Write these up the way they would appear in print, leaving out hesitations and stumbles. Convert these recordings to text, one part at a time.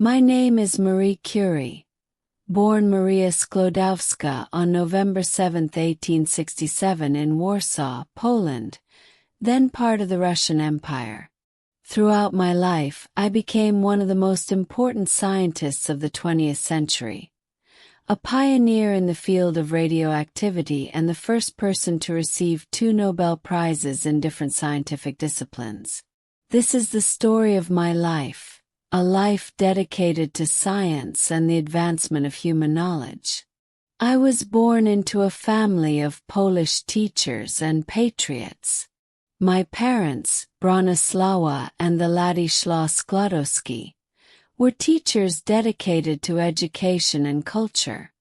My name is Marie Curie, born Maria Sklodowska on November 7, 1867 in Warsaw, Poland, then part of the Russian Empire. Throughout my life, I became one of the most important scientists of the 20th century. A pioneer in the field of radioactivity and the first person to receive 2 Nobel Prizes in different scientific disciplines. This is the story of my life, a life dedicated to science and the advancement of human knowledge. I was born into a family of Polish teachers and patriots. My parents, Bronisława and Ladisław Sklodowski, were teachers dedicated to education and culture.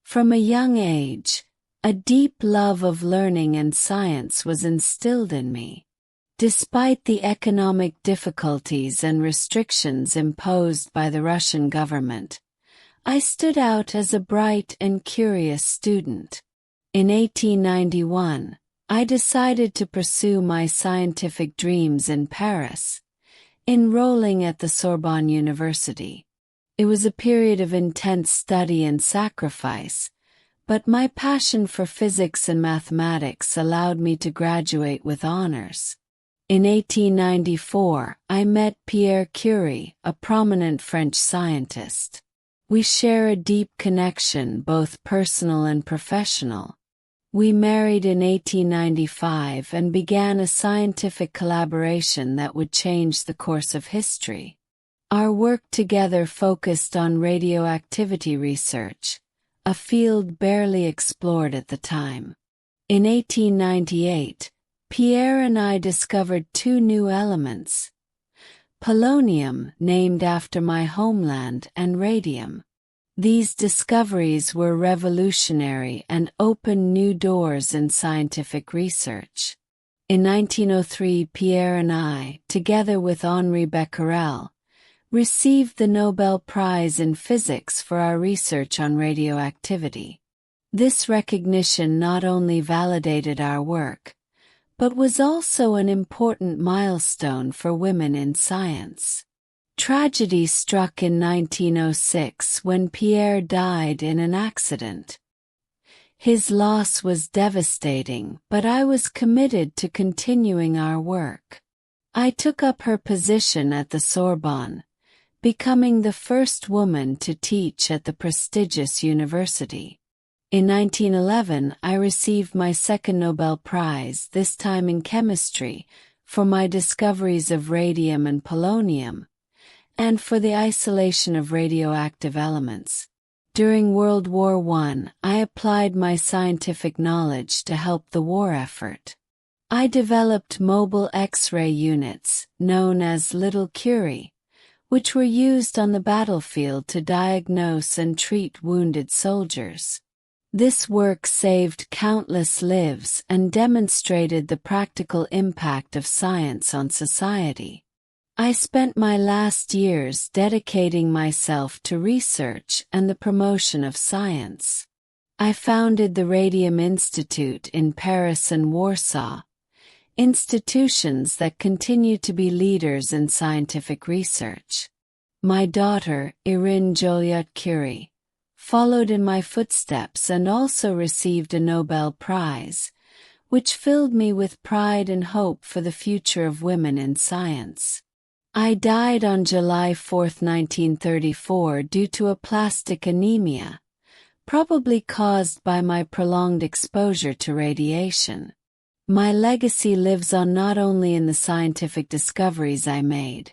From a young age, a deep love of learning and science was instilled in me. Despite the economic difficulties and restrictions imposed by the Russian government, I stood out as a bright and curious student. In 1891, I decided to pursue my scientific dreams in Paris, enrolling at the Sorbonne University. It was a period of intense study and sacrifice, but my passion for physics and mathematics allowed me to graduate with honors. In 1894, I met Marie Curie, a prominent French scientist. We share a deep connection, both personal and professional. We married in 1895 and began a scientific collaboration that would change the course of history. Our work together focused on radioactivity research, a field barely explored at the time. In 1898, Pierre and I discovered 2 new elements: polonium, named after my homeland, and radium. These discoveries were revolutionary and opened new doors in scientific research. In 1903, Pierre and I, together with Henri Becquerel, received the Nobel Prize in Physics for our research on radioactivity. This recognition not only validated our work, but was also an important milestone for women in science. Tragedy struck in 1906 when Pierre died in an accident. His loss was devastating, but I was committed to continuing our work. I took up her position at the Sorbonne, becoming the first woman to teach at the prestigious university. In 1911, I received my second Nobel Prize, this time in chemistry, for my discoveries of radium and polonium, and for the isolation of radioactive elements. During World War I applied my scientific knowledge to help the war effort. I developed mobile X-ray units, known as Little Curie, which were used on the battlefield to diagnose and treat wounded soldiers. This work saved countless lives and demonstrated the practical impact of science on society. I spent my last years dedicating myself to research and the promotion of science. I founded the Radium Institute in Paris and Warsaw, institutions that continue to be leaders in scientific research. My daughter, Irene Joliot Curie, followed in my footsteps and also received a Nobel Prize, which filled me with pride and hope for the future of women in science. I died on July 4, 1934 due to aplastic anemia, probably caused by my prolonged exposure to radiation. My legacy lives on not only in the scientific discoveries I made,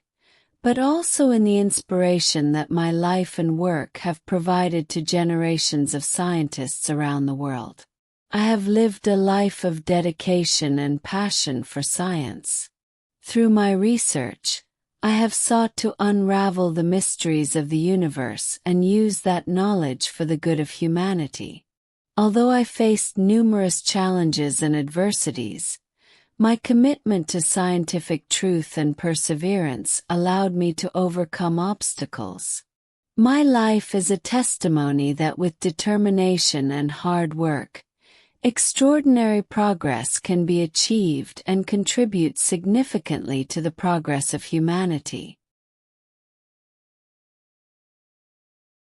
but also in the inspiration that my life and work have provided to generations of scientists around the world. I have lived a life of dedication and passion for science. Through my research, I have sought to unravel the mysteries of the universe and use that knowledge for the good of humanity. Although I faced numerous challenges and adversities, my commitment to scientific truth and perseverance allowed me to overcome obstacles. My life is a testimony that with determination and hard work, extraordinary progress can be achieved and contribute significantly to the progress of humanity.